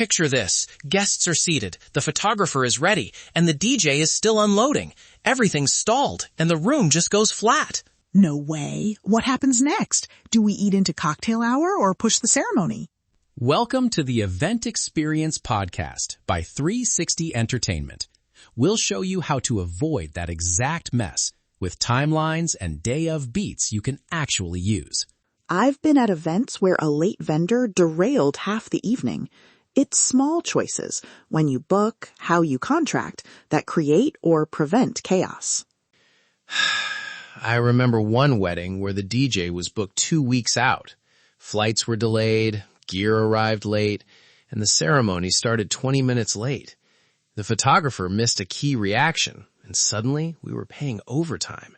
Picture this. Guests are seated, the photographer is ready, and the DJ is still unloading. Everything's stalled, and the room just goes flat. No way. What happens next? Do we eat into cocktail hour or push the ceremony? Welcome to the Event Experience Podcast by 360 Entertainment. We'll show you how to avoid that exact mess with timelines and day of beats you can actually use. I've been at events where a late vendor derailed half the evening. It's small choices, when you book, how you contract, that create or prevent chaos. I remember one wedding where the DJ was booked 2 weeks out. Flights were delayed, gear arrived late, and the ceremony started 20 minutes late. The photographer missed a key reaction, and suddenly we were paying overtime.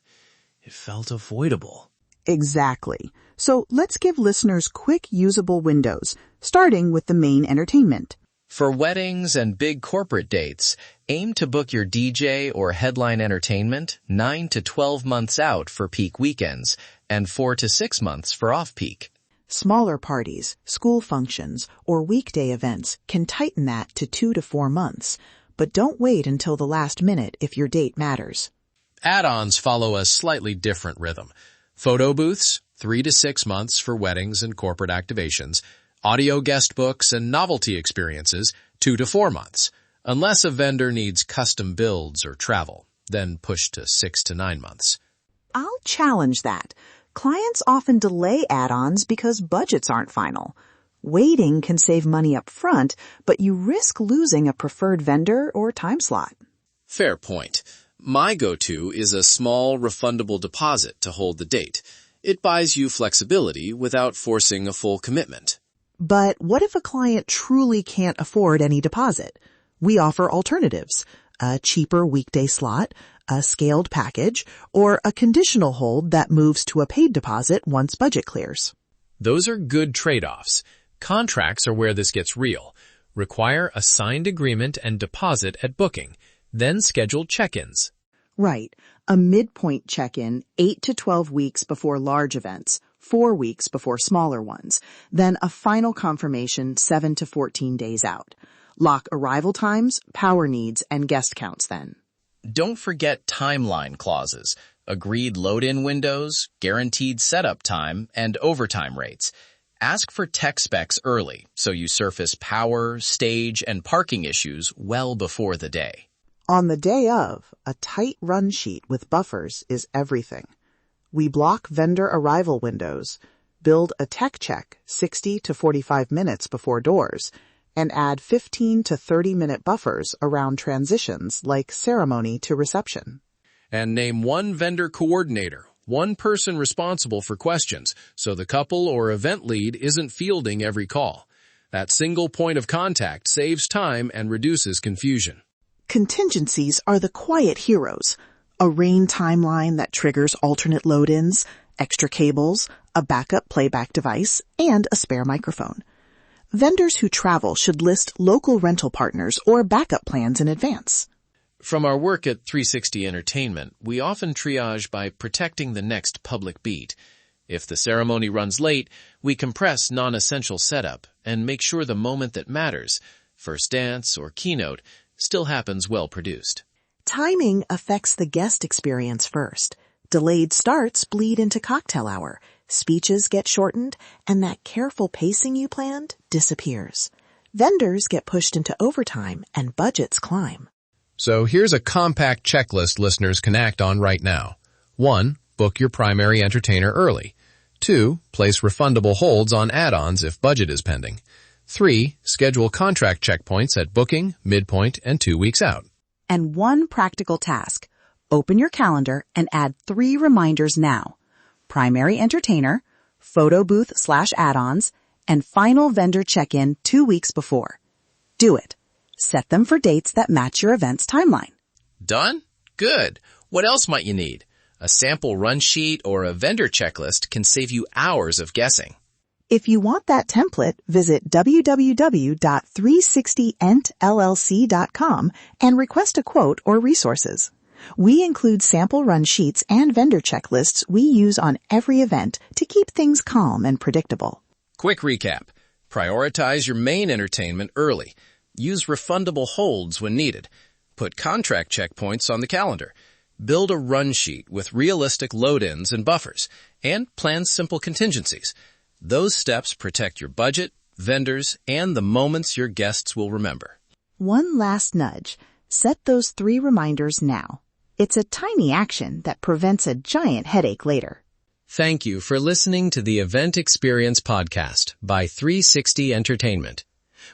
It felt avoidable. Exactly. So let's give listeners quick usable windows, starting with the main entertainment. For weddings and big corporate dates, aim to book your DJ or headline entertainment 9 to 12 months out for peak weekends and 4 to 6 months for off-peak. Smaller parties, school functions, or weekday events can tighten that to 2 to 4 months, but don't wait until the last minute if your date matters. Add-ons follow a slightly different rhythm. Photo booths, 3 to 6 months for weddings and corporate activations. Audio guest books and novelty experiences, 2 to 4 months. Unless a vendor needs custom builds or travel, then push to 6 to 9 months. I'll challenge that. Clients often delay add-ons because budgets aren't final. Waiting can save money up front, but you risk losing a preferred vendor or time slot. Fair point. My go-to is a small refundable deposit to hold the date. It buys you flexibility without forcing a full commitment. But what if a client truly can't afford any deposit? We offer alternatives, a cheaper weekday slot, a scaled package, or a conditional hold that moves to a paid deposit once budget clears. Those are good trade-offs. Contracts are where this gets real. Require a signed agreement and deposit at booking, then schedule check-ins. Right. A midpoint check-in 8 to 12 weeks before large events, 4 weeks before smaller ones, then a final confirmation 7 to 14 days out. Lock arrival times, power needs, and guest counts then. Don't forget timeline clauses, agreed load-in windows, guaranteed setup time, and overtime rates. Ask for tech specs early so you surface power, stage, and parking issues well before the day. On the day of, a tight run sheet with buffers is everything. We block vendor arrival windows, build a tech check 60 to 45 minutes before doors, and add 15 to 30-minute buffers around transitions like ceremony to reception. And name one vendor coordinator, one person responsible for questions, so the couple or event lead isn't fielding every call. That single point of contact saves time and reduces confusion. Contingencies are the quiet heroes. A rain timeline that triggers alternate load-ins, extra cables, a backup playback device, and a spare microphone. Vendors who travel should list local rental partners or backup plans in advance. From our work at 360 Entertainment, we often triage by protecting the next public beat. If the ceremony runs late, we compress non-essential setup and make sure the moment that matters, first dance or keynote, still happens well produced. Timing affects the guest experience first. Delayed starts bleed into cocktail hour. Speeches get shortened, and that careful pacing you planned disappears. Vendors get pushed into overtime, and budgets climb. So here's a compact checklist listeners can act on right now. 1. Book your primary entertainer early. 2. Place refundable holds on add-ons if budget is pending. 3. Schedule contract checkpoints at booking, midpoint, and 2 weeks out. And one practical task. Open your calendar and add 3 reminders now. Primary entertainer, photo booth/add-ons, and final vendor check-in 2 weeks before. Do it. Set them for dates that match your event's timeline. Done? Good. What else might you need? A sample run sheet or a vendor checklist can save you hours of guessing. If you want that template, visit www.360entllc.com and request a quote or resources. We include sample run sheets and vendor checklists we use on every event to keep things calm and predictable. Quick recap. Prioritize your main entertainment early. Use refundable holds when needed. Put contract checkpoints on the calendar. Build a run sheet with realistic load-ins and buffers. And plan simple contingencies. Those steps protect your budget, vendors, and the moments your guests will remember. One last nudge. Set those 3 reminders now. It's a tiny action that prevents a giant headache later. Thank you for listening to the Event Experience Podcast by 360 Entertainment.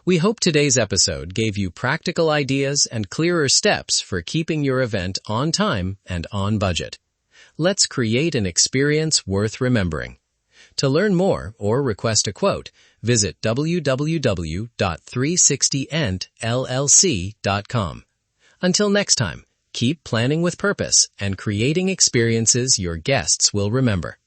We hope today's episode gave you practical ideas and clearer steps for keeping your event on time and on budget. Let's create an experience worth remembering. To learn more or request a quote, visit www.360entllc.com. Until next time, keep planning with purpose and creating experiences your guests will remember.